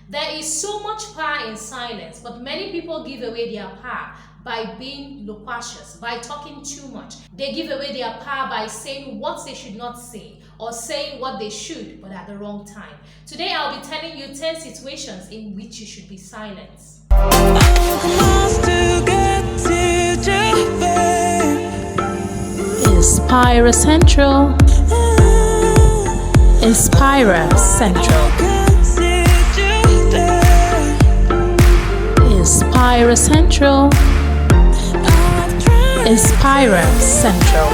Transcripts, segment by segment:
There is so much power in silence, but many people give away their power by being loquacious, by talking too much. They give away their power by saying what they should not say or saying what they should but at the wrong time. Today I'll be telling you 10 situations in which you should be silent. Inspira Central. Inspira Central. Inspira Central. Inspira Central.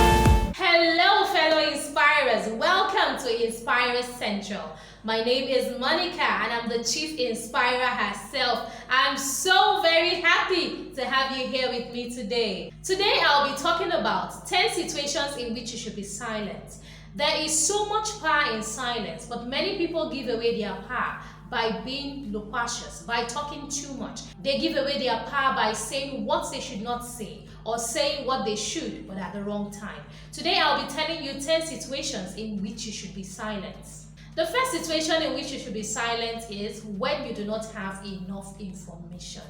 Hello, fellow Inspirers. Welcome to Inspira Central. My name is Monica and I'm the Chief Inspirer herself. I'm so very happy to have you here with me today. Today I'll be talking about 10 situations in which you should be silent. There is so much power in silence, but many people give away their power by being loquacious, by talking too much. They give away their power by saying what they should not say or saying what they should but at the wrong time. Today I'll be telling you 10 situations in which you should be silent. The first situation in which you should be silent is when you do not have enough information.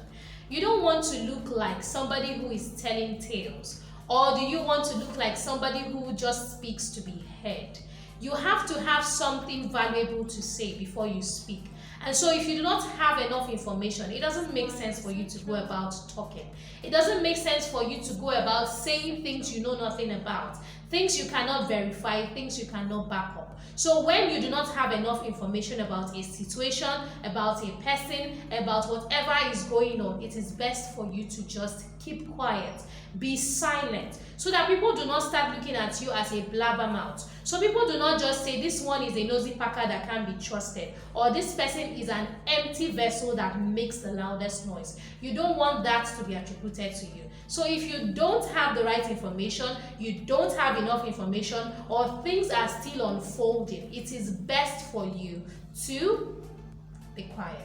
You don't want to look like somebody who is telling tales, or do you want to look like somebody who just speaks to be heard? You have to have something valuable to say before you speak. And so if you do not have enough information, it doesn't make sense for you to go about talking. It doesn't make sense for you to go about saying things you know nothing about, things you cannot verify, things you cannot back up. So when you do not have enough information about a situation, about a person, about whatever is going on, it is best for you to just keep quiet, be silent, so that people do not start looking at you as a blabbermouth. So people do not just say this one is a nosy packer that can't be trusted, or this person is an empty vessel that makes the loudest noise. You don't want that to be attributed to you. So if you don't have the right information, you don't have enough information, or things are still unfolding, it is best for you to be quiet.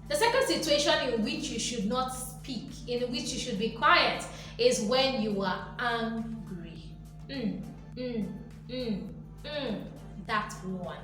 The second situation in which you should not speak, in which you should be quiet, is when you are angry. That one.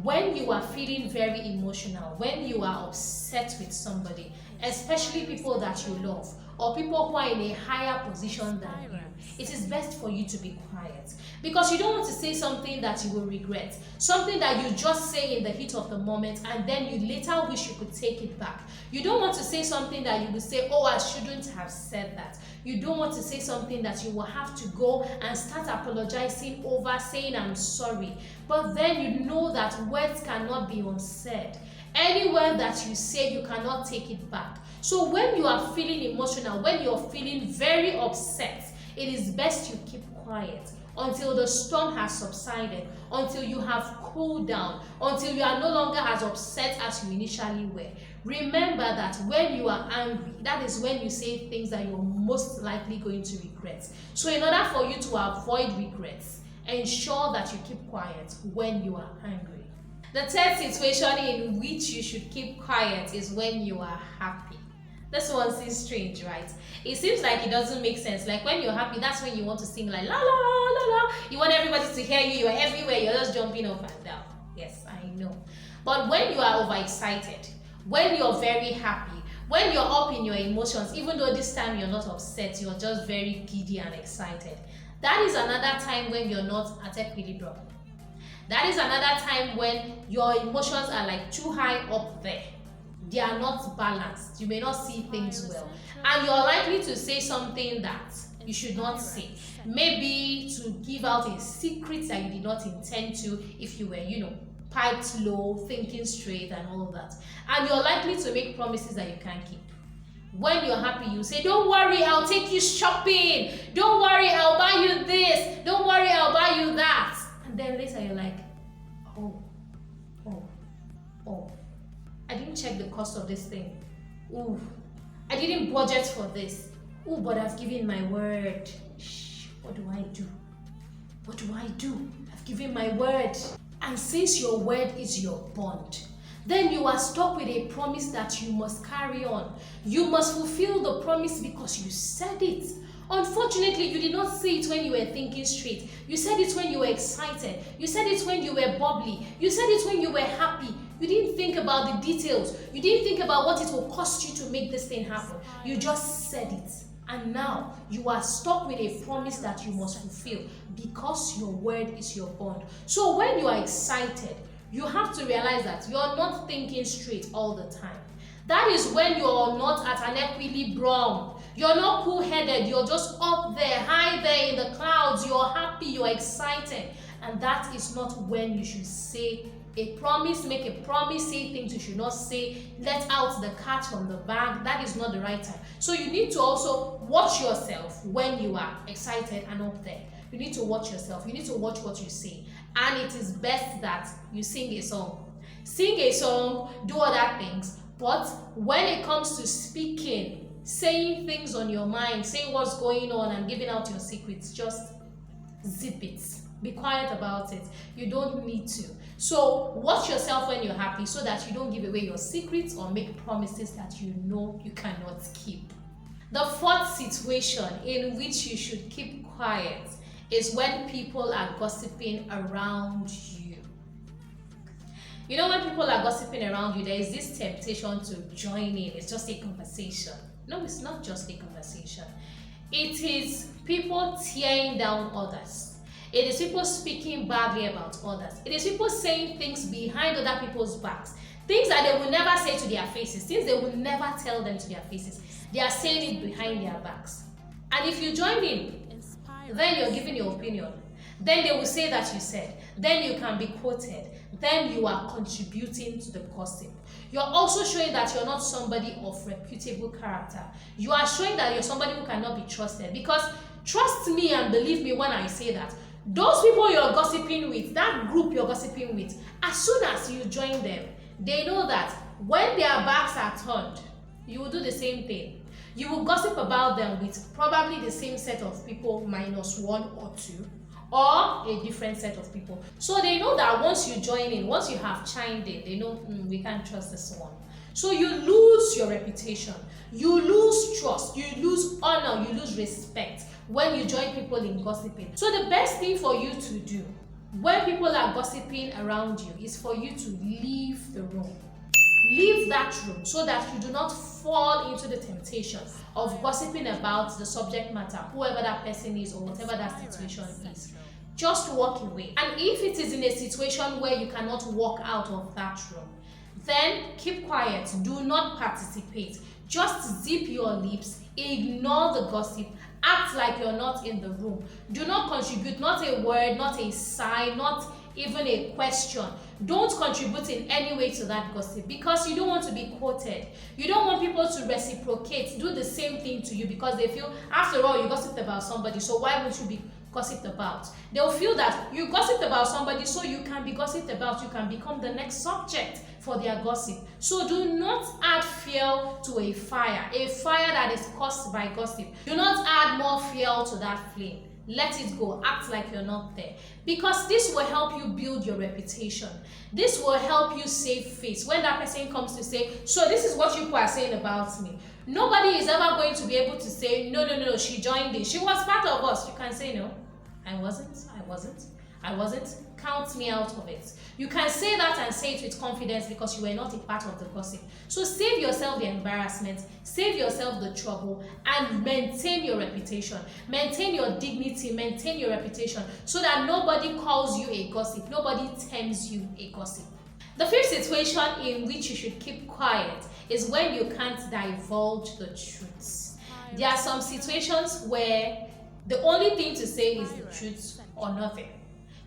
When you are feeling very emotional, when you are upset with somebody, especially people that you love, or people who are in a higher position than you, it is best for you to be quiet, because you don't want to say something that you will regret, something that you just say in the heat of the moment and then you later wish you could take it back. You don't want to say something that you will say, oh, I shouldn't have said that. You don't want to say something that you will have to go and start apologizing over, saying I'm sorry. But then you know that words cannot be unsaid. Any word that you say, you cannot take it back. So when you are feeling emotional, when you're feeling very upset, it is best you keep quiet until the storm has subsided, until you have cooled down, until you are no longer as upset as you initially were. Remember that when you are angry, that is when you say things that you're most likely going to regret. So in order for you to avoid regrets, ensure that you keep quiet when you are angry. The third situation in which you should keep quiet is when you are happy. This one seems strange, right? It seems like it doesn't make sense. Like when you're happy, that's when you want to sing like la la la la. You want everybody to hear you. You're everywhere. You're just jumping up and down. Yes, I know. But when you are overexcited, when you're very happy, when you're up in your emotions, even though this time you're not upset, you're just very giddy and excited, that is another time when you're not at equilibrium. That is another time when your emotions are like too high up there. They are not balanced. You may not see things well. And you're likely to say something that you should not say. Maybe to give out a secret that you did not intend to, if you were, piped low, thinking straight and all that. And you're likely to make promises that you can't keep. When you're happy, you say, don't worry, I'll take you shopping. Don't worry, I'll buy you this. Don't worry, I'll buy you that. And then later you're like, oh, I didn't check the cost of this thing. Ooh, I didn't budget for this. Ooh, but I've given my word. Shh, what do I do? What do I do? I've given my word. And since your word is your bond, then you are stuck with a promise that you must carry on. You must fulfill the promise because you said it. Unfortunately, you did not say it when you were thinking straight. You said it when you were excited. You said it when you were bubbly. You said it when you were happy. You didn't think about the details. You didn't think about what it will cost you to make this thing happen. You just said it. And now you are stuck with a promise that you must fulfill because your word is your bond. So when you are excited, you have to realize that you're not thinking straight all the time. That is when you're not at an equilibrium. You're not cool-headed. You're just up there, high there in the clouds. You're happy. You're excited. And that is not when you should say a promise, make a promise, say things you should not say, let out the cat from the bag. That is not the right time. So you need to also watch yourself when you are excited and up there. You need to watch yourself. You need to watch what you say. And it is best that you sing a song. Sing a song, do other things. But when it comes to speaking, saying things on your mind, saying what's going on and giving out your secrets, just zip it. Be quiet about it. You don't need to. So watch yourself when you're happy so that you don't give away your secrets or make promises that you know you cannot keep. The fourth situation in which you should keep quiet is when people are gossiping around you. You know, when people are gossiping around you, there is this temptation to join in. It's just a conversation. No, it's not just a conversation. It is people tearing down others. It is people speaking badly about others. It is people saying things behind other people's backs. Things that they will never say to their faces. Things they will never tell them to their faces. They are saying it behind their backs. And if you join in, then you're giving your opinion. Then they will say that you said. Then you can be quoted. Then you are contributing to the gossip. You're also showing that you're not somebody of reputable character. You are showing that you're somebody who cannot be trusted. Because trust me and believe me when I say that, those people you're gossiping with, that group you're gossiping with, as soon as you join them, they know that when their backs are turned, you will do the same thing. You will gossip about them with probably the same set of people minus one or two, or a different set of people. So they know that once you join in, once you have chimed in, they know we can't trust this one. So you lose your reputation, you lose trust, you lose honor, you lose respect when you join people in gossiping. So the best thing for you to do when people are gossiping around you is for you to leave the room. Leave that room so that you do not fall into the temptation of gossiping about the subject matter, whoever that person is or whatever that situation is. Just walk away. And if it is in a situation where you cannot walk out of that room, then keep quiet. Do not participate. Just zip your lips, ignore the gossip, act like you're not in the room. Do not contribute, not a word, not a sign, not even a question. Don't contribute in any way to that gossip because you don't want to be quoted. You don't want people to reciprocate, do the same thing to you because they feel, after all, you gossiped about somebody, so why would you be gossiped about? They'll feel that you gossiped about somebody, so you can be gossiped about. You can become the next subject for their gossip. So do not add fuel to a fire that is caused by gossip. Do not add more fuel to that flame. Let it go. Act like you're not there. Because this will help you build your reputation. This will help you save face. When that person comes to say, so this is what you people are saying about me. Nobody is ever going to be able to say, no, she joined this. She was part of us. You can say, no, I wasn't. Count me out of it. You can say that and say it with confidence because you were not a part of the gossip. So save yourself the embarrassment, save yourself the trouble, and maintain your reputation. Maintain your dignity, maintain your reputation so that nobody calls you a gossip, nobody terms you a gossip. The fifth situation in which you should keep quiet is when you can't divulge the truth. There are some situations where the only thing to say is the truth or nothing.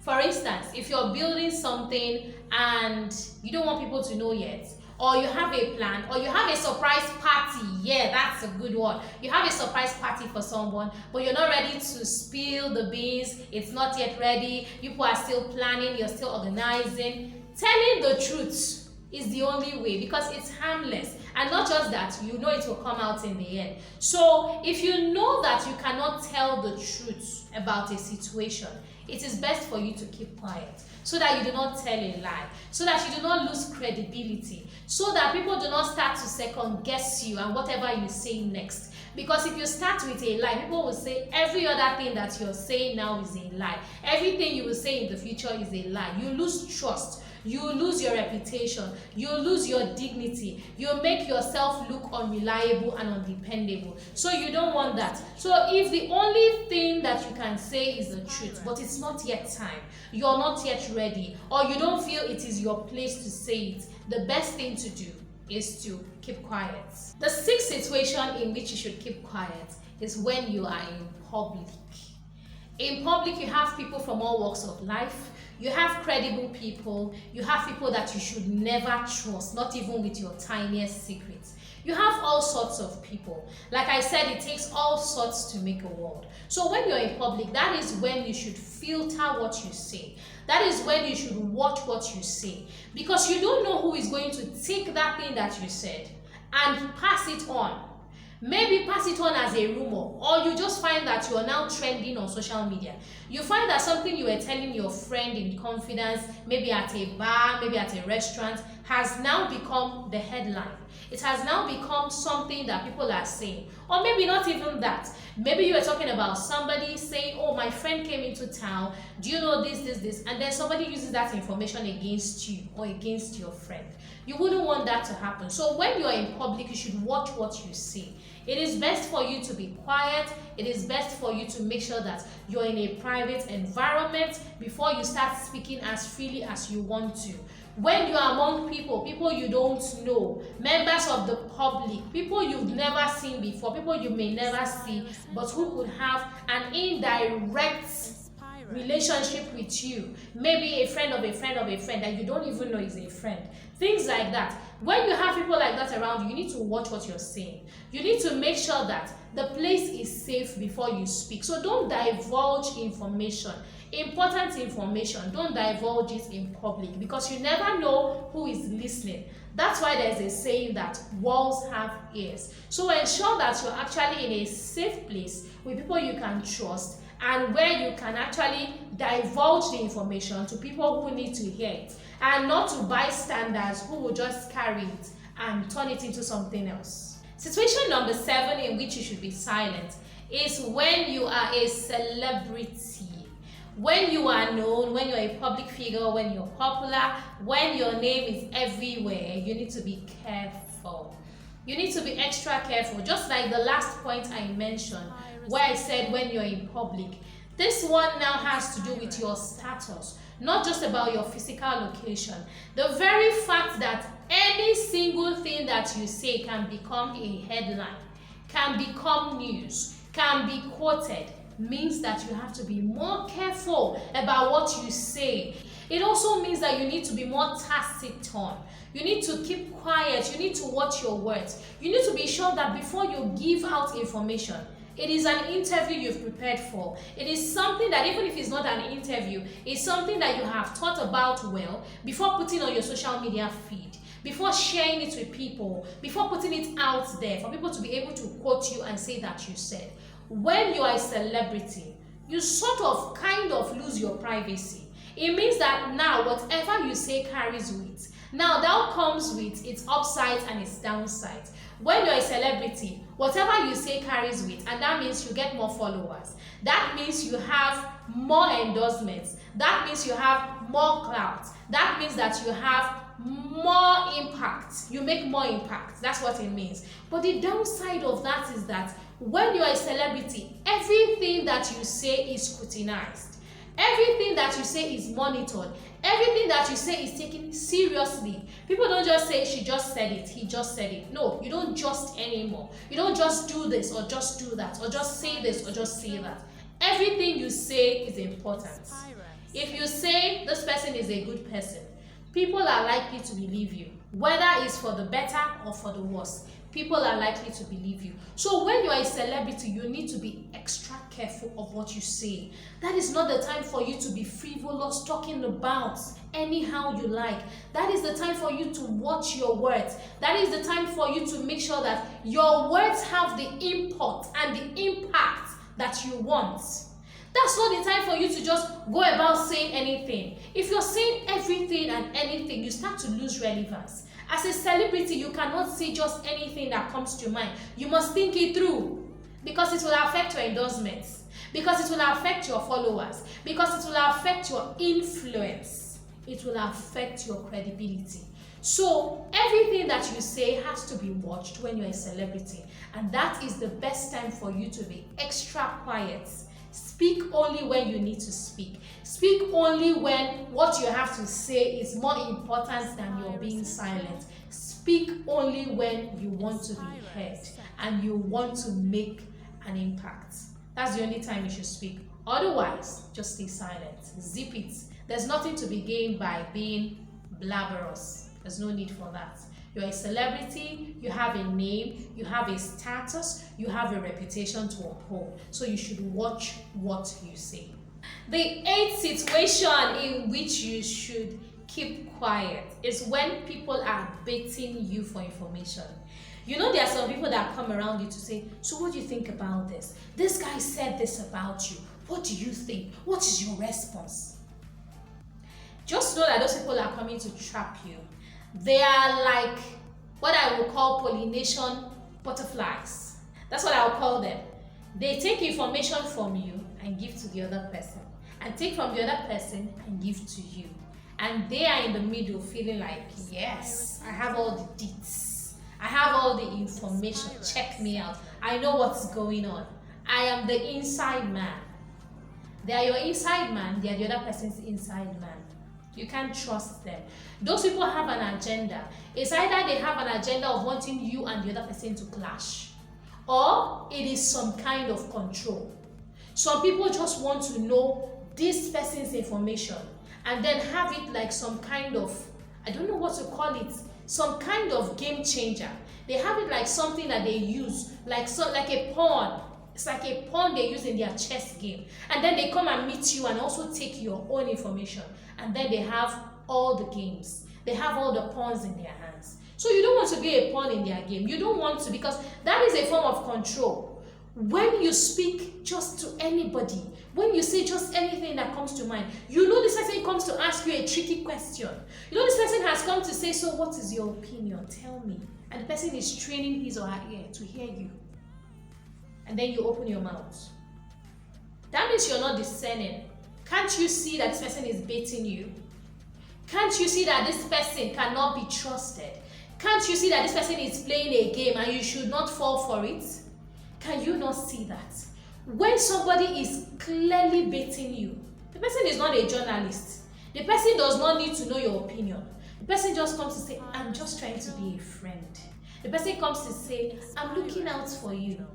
For instance, if you're building something and you don't want people to know yet, or you have a plan, or you have a surprise party, yeah, that's a good one. You have a surprise party for someone, but you're not ready to spill the beans, it's not yet ready, people are still planning, you're still organizing. Telling the truth is the only way because it's harmless. And not just that, you know it will come out in the end. So if you know that you cannot tell the truth about a situation, it is best for you to keep quiet so that you do not tell a lie, so that you do not lose credibility, so that people do not start to second guess you and whatever you say next. Because if you start with a lie, people will say every other thing that you're saying now is a lie. Everything you will say in the future is a lie. You lose trust. you lose your reputation, you lose your dignity, you make yourself look unreliable and undependable. So you don't want that. So if the only thing that you can say is the truth, but it's not yet time, you're not yet ready, or you don't feel it is your place to say it, the best thing to do is to keep quiet. The sixth situation in which you should keep quiet is when you are in public. In public, you have people from all walks of life. You have credible people. You have people that you should never trust, not even with your tiniest secrets. You have all sorts of people. Like I said, it takes all sorts to make a world. So when you're in public, that is when you should filter what you say. That is when you should watch what you say. Because you don't know who is going to take that thing that you said and pass it on. Maybe pass it on as a rumor, or you just find that you are now trending on social media. You find that something you were telling your friend in confidence, maybe at a bar, maybe at a restaurant, has now become the headline. It has now become something that people are saying. Or maybe not even that. Maybe you were talking about somebody saying, oh, my friend came into town, do you know this, and then somebody uses that information against you or against your friend. You wouldn't want that to happen. So when you're in public, you should watch what you say. It is best for you to be quiet. It is best for you to make sure that you're in a private environment before you start speaking as freely as you want to. When you are among people you don't know, members of the public, people you've never seen before, people you may never see, but who could have an indirect relationship with you, maybe a friend of a friend of a friend that you don't even know is a friend, things like that. When you have people like that around you need to watch what you're saying. You need to make sure that the place is safe before you speak. So don't divulge information, important information. Don't divulge it in public, because you never know who is listening. That's why there's a saying that walls have ears. So ensure that you're actually in a safe place with people you can trust, and where you can actually divulge the information to people who need to hear it, and not to bystanders who will just carry it and turn it into something else. Situation number 7 in which you should be silent is when you are a celebrity. When you are known, when you're a public figure, when you're popular, when your name is everywhere, you need to be careful. You need to be extra careful, just like the last point I mentioned, where I said when you're in public. This one now has to do with your status, not just about your physical location. The very fact that any single thing that you say can become a headline, can become news, can be quoted, means that you have to be more careful about what you say. It also means that you need to be more taciturn. You need to keep quiet. You need to watch your words. You need to be sure that before you give out information, it is an interview you've prepared for. It is something that, even if it's not an interview, it's something that you have thought about well before putting on your social media feed, before sharing it with people, before putting it out there for people to be able to quote you and say that you said. When you are a celebrity, you sort of kind of lose your privacy. It means that now whatever you say carries weight. Now that comes with its upsides and its downsides. When you're a celebrity, whatever you say carries weight, and that means you get more followers. That means you have more endorsements. That means you have more clout. That means that you have more impact. You make more impact. That's what it means. But the downside of that is that when you're a celebrity, everything that you say is scrutinized. Everything that you say is monitored. Everything that you say is taken seriously. People don't just say, she just said it, he just said it. No, you don't just anymore. You don't just do this or just do that, or just say this or just say that. Everything you say is important. If you say this person is a good person, people are likely to believe you. Whether it's for the better or for the worse, people are likely to believe you. So when you are a celebrity, you need to be extra careful of what you say. That is not the time for you to be frivolous, talking about anyhow you like. That is the time for you to watch your words. That is the time for you to make sure that your words have the import and the impact that you want. That's not the time for you to just go about saying anything. If you're saying everything and anything, you start to lose relevance. As a celebrity, you cannot say just anything that comes to mind. You must think it through, because it will affect your endorsements, because it will affect your followers, because it will affect your influence. it will affect your credibility. So everything that you say has to be watched when you're a celebrity, and that is the best time for you to be extra quiet. Speak only when you need to speak. Speak only when what you have to say is more important than your being silent. Speak only when you want to be heard and you want to make an impact. That's the only time you should speak. Otherwise, just stay silent. Zip it. There's nothing to be gained by being blabberous. There's no need for that. You're a celebrity, you have a name, you have a status, you have a reputation to uphold. So you should watch what you say. The eighth situation in which you should keep quiet is when people are baiting you for information. You know, there are some people that come around you to say, so what do you think about this? This guy said this about you. What do you think? What is your response? Just know that those people are coming to trap you. They are like what I would call pollination butterflies. That's what I'll call them. They take information from you and give to the other person, and take from the other person and give to you. And they are in the middle feeling like, yes, I have all the deets. I have all the information. Check me out. I know what's going on. I am the inside man. They are your inside man. They are the other person's inside man. You can't trust them. Those people have an agenda. It's either they have an agenda of wanting you and the other person to clash, or it is some kind of control. Some people just want to know this person's information and then have it like some kind of, I don't know what to call it, some kind of game changer. They have it like something that they use, like a pawn. It's like a pawn they use in their chess game. And then they come and meet you and also take your own information. And then they have all the games. They have all the pawns in their hands. So you don't want to be a pawn in their game. You don't want to, because that is a form of control. When you speak just to anybody, when you say just anything that comes to mind, you know this person comes to ask you a tricky question. You know this person has come to say, so what is your opinion? Tell me. And the person is training his or her ear to hear you. And then you open your mouth. That means you're not discerning. Can't you see that this person is baiting you? Can't you see that this person cannot be trusted? Can't you see that this person is playing a game and you should not fall for it? Can you not see that? When somebody is clearly baiting you, the person is not a journalist. The person does not need to know your opinion. The person just comes to say, I'm just trying to be a friend. The person comes to say, I'm looking out for you.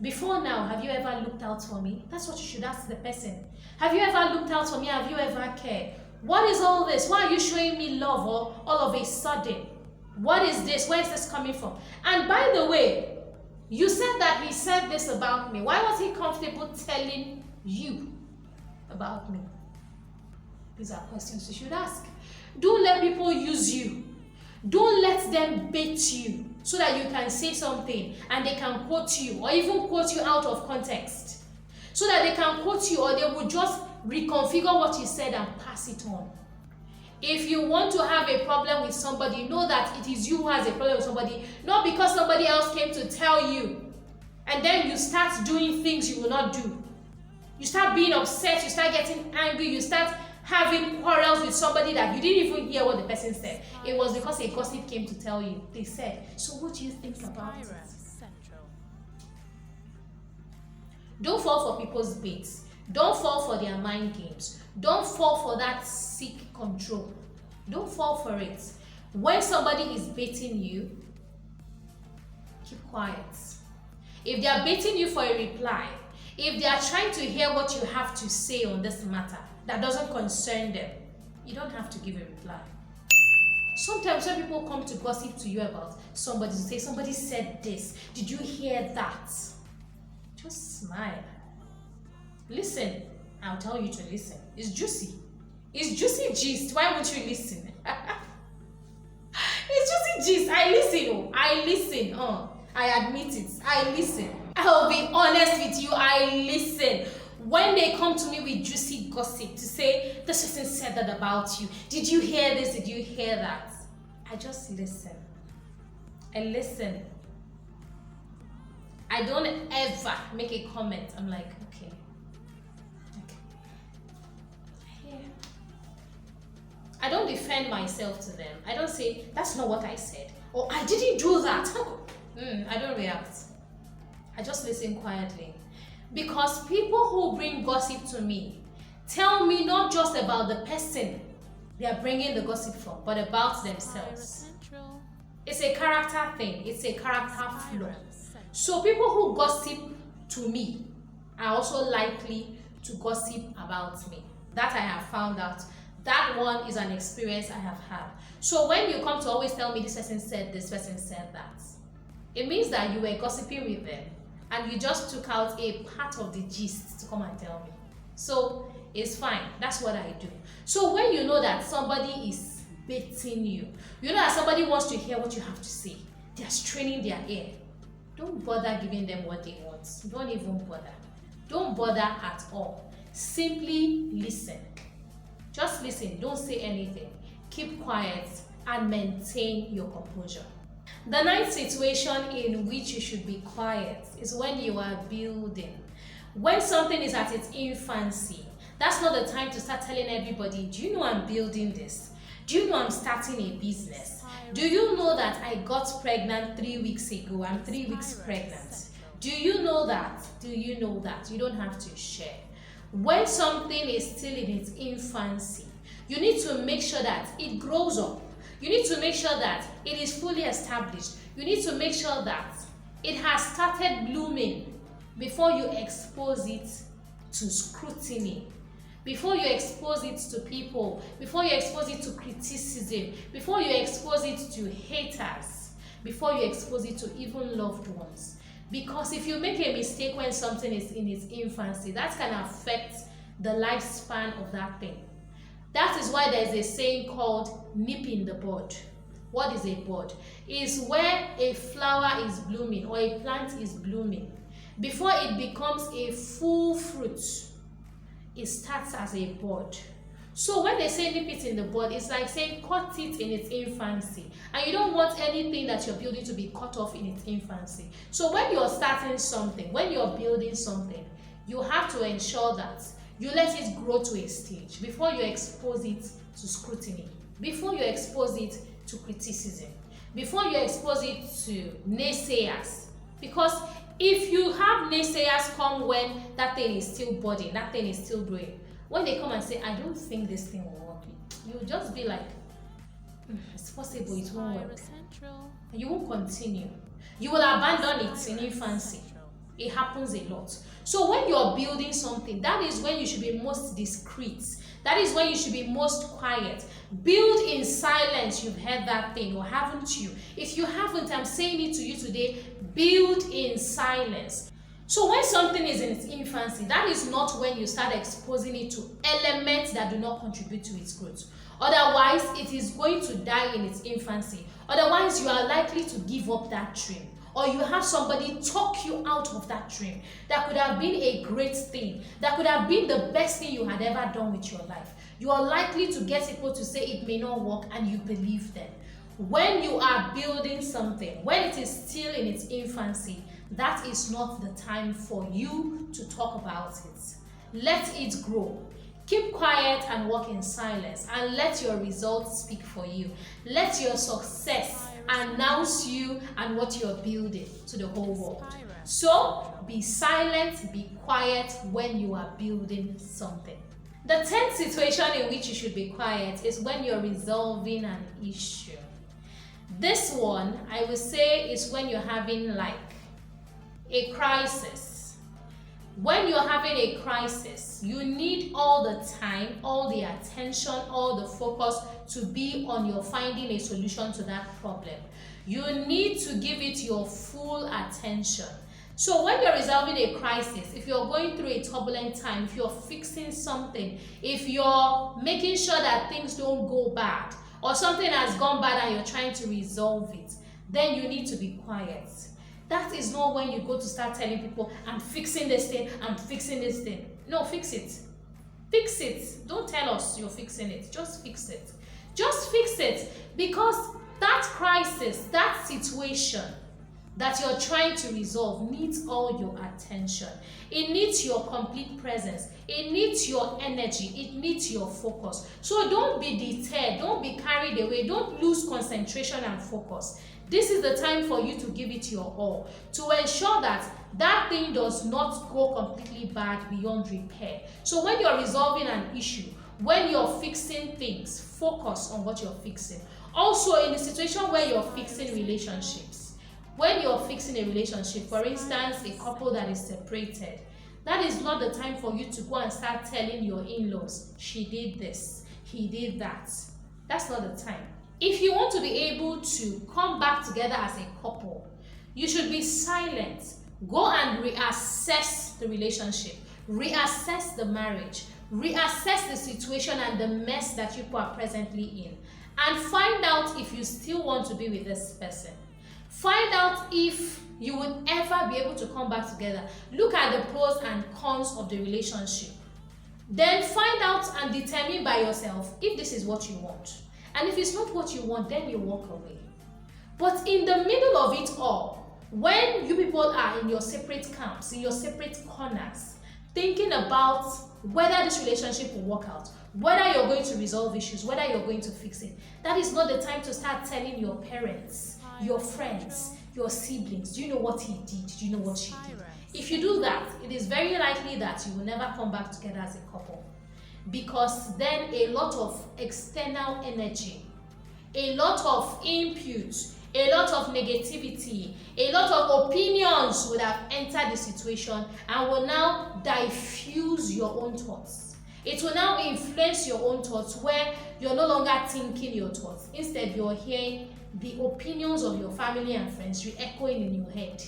Before now, have you ever looked out for me? That's what you should ask the person. Have you ever looked out for me? Have you ever cared? What is all this? Why are you showing me love all of a sudden? What is this? Where is this coming from? And by the way, you said that he said this about me. Why was he comfortable telling you about me? These are questions you should ask. Don't let people use you. Don't let them bait you so that you can say something and they can quote you, or even quote you out of context. So that they can quote you, or they will just reconfigure what you said and pass it on. If you want to have a problem with somebody, know that it is you who has a problem with somebody, not because somebody else came to tell you. And then you start doing things you will not do. You start being upset, you start getting angry, you start having quarrels with somebody that you didn't even hear what the person said. It was because a gossip came to tell you. They said, so what do you think about it? Don't fall for people's baits. Don't fall for their mind games. Don't fall for that sick control. Don't fall for it. When somebody is baiting you, keep quiet. If they are baiting you for a reply, if they are trying to hear what you have to say on this matter that doesn't concern them, you don't have to give a reply. Sometimes when people come to gossip to you about somebody, to say somebody said this, did you hear that? Just smile. Listen. I'll tell you to listen. It's juicy. It's juicy gist. Why won't you listen? It's juicy gist. I listen. I listen. I admit it. I listen. I'll be honest with you. I listen. When they come to me with juicy gossip to say, this person said that about you. Did you hear this? Did you hear that? I just listen. I listen. I don't ever make a comment. I'm like, okay. I don't defend myself to them. I don't say, that's not what I said, or I didn't do that. I don't react. I just listen quietly. Because people who bring gossip to me tell me not just about the person they are bringing the gossip from, but about themselves. It's a character thing. It's a character flaw. So people who gossip to me are also likely to gossip about me. That I have found out. That one is an experience I have had. So when you come to always tell me this person said this, person said that, it means that you were gossiping with them and you just took out a part of the gist to come and tell me. So it's fine. That's what I do. So when you know that somebody is baiting you, you know that somebody wants to hear what you have to say, they are straining their ear, don't bother giving them what they want. Don't even bother. Don't bother at all. Simply listen. Just listen. Don't say anything. Keep quiet and maintain your composure. The ninth situation in which you should be quiet is when you are building. When something is at its infancy, that's not the time to start telling everybody, do you know I'm building this? Do you know I'm starting a business? Do you know that I got pregnant 3 weeks ago? I'm 3 weeks pregnant. Do you know that? Do you know that? You don't have to share. When something is still in its infancy, you need to make sure that it grows up. You need to make sure that it is fully established. You need to make sure that it has started blooming before you expose it to scrutiny, before you expose it to people, before you expose it to criticism, before you expose it to haters, before you expose it to even loved ones. Because if you make a mistake when something is in its infancy, that can affect the lifespan of that thing. That is why there is a saying called nipping the bud. What is a bud? It's where a flower is blooming or a plant is blooming. Before it becomes a full fruit, it starts as a bud. So when they say nip it in the bud, it's like saying cut it in its infancy. And you don't want anything that you're building to be cut off in its infancy. So when you're starting something, when you're building something, you have to ensure that you let it grow to a stage before you expose it to scrutiny, before you expose it to criticism, before you expose it to naysayers. Because if you have naysayers come when that thing is still budding, that thing is still growing, when they come and say, I don't think this thing will work, you'll just be like, it's possible, it won't work. You won't continue. You will abandon it in infancy. It happens a lot. So when you're building something, that is when you should be most discreet. That is when you should be most quiet. Build in silence. You've heard that thing, or haven't you? If you haven't, I'm saying it to you today, build in silence. So when something is in its infancy, that is not when you start exposing it to elements that do not contribute to its growth. Otherwise, it is going to die in its infancy. Otherwise, you are likely to give up that dream. Or you have somebody talk you out of that dream. That could have been a great thing. That could have been the best thing you had ever done with your life. You are likely to get people to say it may not work, and you believe them. When you are building something, when it is still in its infancy, that is not the time for you to talk about it. Let it grow. Keep quiet and walk in silence, and let your results speak for you. Let your success announce you and what you're building to the whole world. So be silent, be quiet when you are building something. The 10th situation in which you should be quiet is when you're resolving an issue. This one, I would say, is when you're having like a crisis. When you're having a crisis, you need all the time, all the attention, all the focus to be on your finding a solution to that problem. You need to give it your full attention. So when you're resolving a crisis, if you're going through a turbulent time, if you're fixing something, if you're making sure that things don't go bad, or something has gone bad and you're trying to resolve it, then you need to be quiet. That is not when you go to start telling people, I'm fixing this thing, I'm fixing this thing. No, fix it. Fix it. Don't tell us you're fixing it. Just fix it. Just fix it. Because that crisis, that situation, that you're trying to resolve needs all your attention. It needs your complete presence. It needs your energy. It needs your focus. So don't be deterred. Don't be carried away. Don't lose concentration and focus. This is the time for you to give it your all to ensure that that thing does not go completely bad beyond repair. So when you're resolving an issue, when you're fixing things, focus on what you're fixing. Also, in the situation where you're fixing relationships, when you're fixing a relationship, for instance, a couple that is separated, that is not the time for you to go and start telling your in-laws, she did this, he did that. That's not the time. If you want to be able to come back together as a couple, you should be silent. Go and reassess the relationship, reassess the marriage, reassess the situation and the mess that you are presently in, and find out if you still want to be with this person. Find out if you would ever be able to come back together. Look at the pros and cons of the relationship. Then find out and determine by yourself if this is what you want. And if it's not what you want, then you walk away. But in the middle of it all, when you people are in your separate camps, in your separate corners, thinking about whether this relationship will work out, whether you're going to resolve issues, whether you're going to fix it, that is not the time to start telling your parents, your friends, your siblings, do you know what he did? Do you know what she did? If you do that, it is very likely that you will never come back together as a couple. Because then a lot of external energy, a lot of input, a lot of negativity, a lot of opinions would have entered the situation and will now diffuse your own thoughts. It will now influence your own thoughts where you're no longer thinking your thoughts. Instead, you're hearing the opinions of your family and friends re-echoing in your head.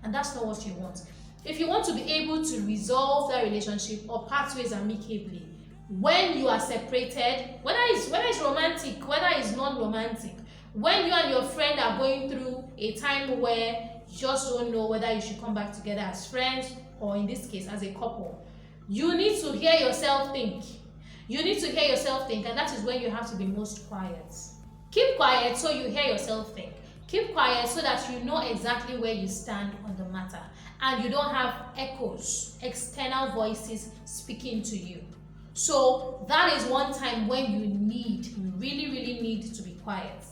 And that's not what you want. If you want to be able to resolve that relationship or part ways amicably, when you are separated, whether it's romantic, whether it's non-romantic, when you and your friend are going through a time where you just don't know whether you should come back together as friends or in this case as a couple, you need to hear yourself think. You need to hear yourself think, and that is when you have to be most quiet. Keep quiet so you hear yourself think. Keep quiet so that you know exactly where you stand on the matter and you don't have echoes, external voices speaking to you. So that is one time when you really need to be quiet.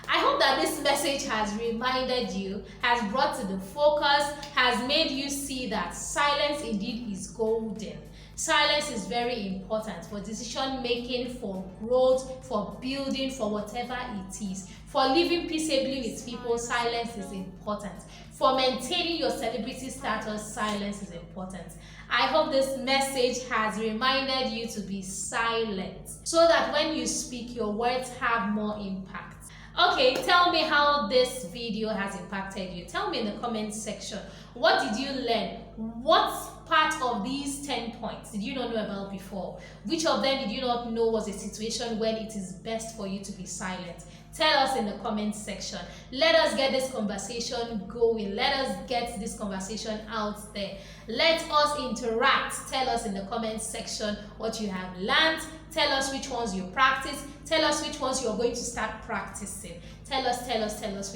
I hope that this message has reminded you, has brought to the focus, has made you see that silence indeed is golden. Silence is very important for decision making, for growth, for building, for whatever it is. For living peaceably with people, silence is important. For maintaining your celebrity status, silence is important. I hope this message has reminded you to be silent so that when you speak, your words have more impact. Okay, tell me how this video has impacted you. Tell me in the comment section. What did you learn? What part of these 10 points did you not know about before? Which of them did you not know was a situation when it is best for you to be silent? Tell us in the comment section. Let us get this conversation going. Let us get this conversation out there. Let us interact. Tell us in the comment section what you have learned. Tell us which ones you practice. Tell us which ones you're going to start practicing. Tell us.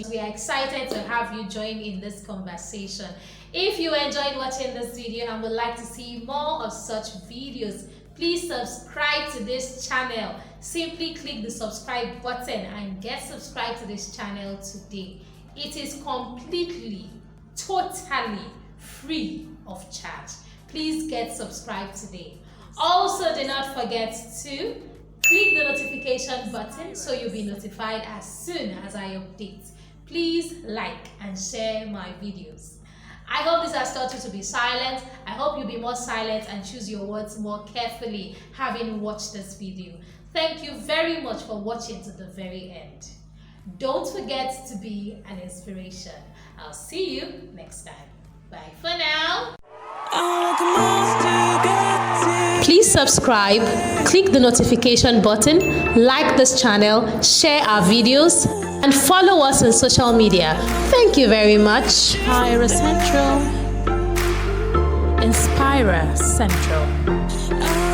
We are excited to have you join in this conversation. If you enjoyed watching this video and would like to see more of such videos, please subscribe to this channel. Simply click the subscribe button and get subscribed to this channel today. It is completely, totally free of charge. Please get subscribed today. Also, do not forget to click the notification button so you'll be notified as soon as I update. Please like and share my videos. I hope this has taught you to be silent. I hope you'll be more silent and choose your words more carefully having watched this video. Thank you very much for watching to the very end. Don't forget to be an inspiration. I'll see you next time. Bye for now. Please subscribe, click the notification button, like this channel, share our videos, and follow us on social media. Thank you very much. Inspira Central. Inspira Central.